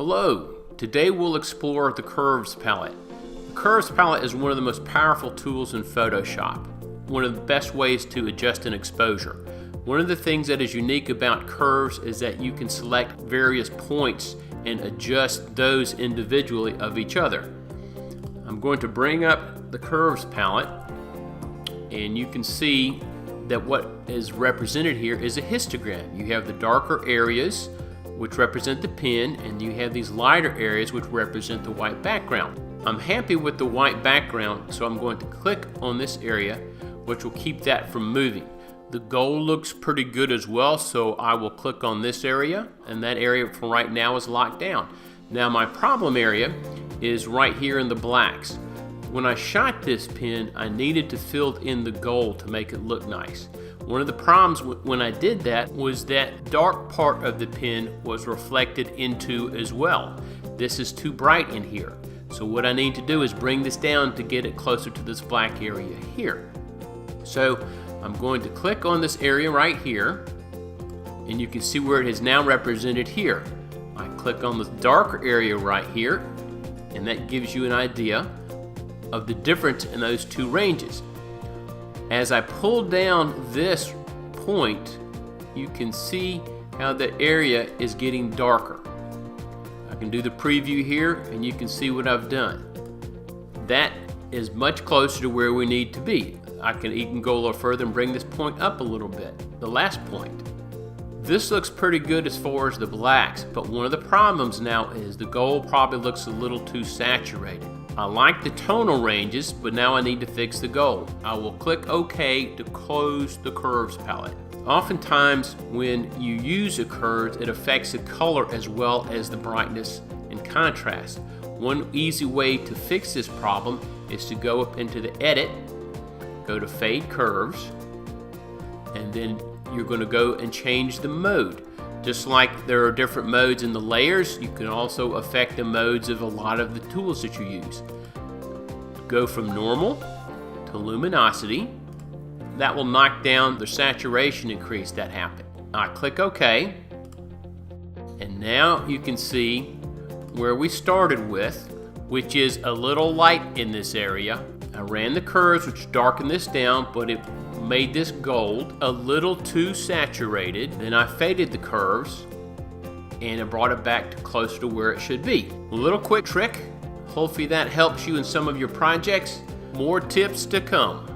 Hello, today we'll explore the Curves palette. The Curves palette is one of the most powerful tools in Photoshop, one of the best ways to adjust an exposure. One of the things that is unique about curves is that you can select various points and adjust those individually of each other. I'm going to bring up the Curves palette, and you can see that what is represented here is a histogram. You have the darker areas, which represent the pen, and you have these lighter areas which represent the white background. I'm happy with the white background, so I'm going to click on this area, which will keep that from moving. The gold looks pretty good as well, so I will click on this area, and that area for right now is locked down. Now my problem area is right here in the blacks. When I shot this pen, I needed to fill in the gold to make it look nice. One of the problems when I did that was that dark part of the pen was reflected into as well. This is too bright in here. So what I need to do is bring this down to get it closer to this black area here. So I'm going to click on this area right here, and you can see where it is now represented here. I click on the darker area right here, and that gives you an idea of the difference in those two ranges. As I pull down this point, you can see how the area is getting darker. I can do the preview here, and you can see what I've done. That is much closer to where we need to be. I can even go a little further and bring this point up a little bit, the last point. This looks pretty good as far as the blacks, but one of the problems now is the gold probably looks a little too saturated. I like the tonal ranges, but now I need to fix the gold. I will click OK to close the Curves palette. Oftentimes when you use a curve, it affects the color as well as the brightness and contrast. One easy way to fix this problem is to go up into the Edit, go to Fade Curves, and then you're going to go and change the mode. Just like there are different modes in the layers, you can also affect the modes of a lot of the tools that you use. Go from normal to luminosity. That will knock down the saturation increase that happened. I click OK, and now you can see where we started with, which is a little light in this area. I ran the curves, which darkened this down, but it made this gold a little too saturated. Then I faded the curves, and it brought it back to closer to where it should be. A little quick trick. Hopefully that helps you in some of your projects. More tips to come.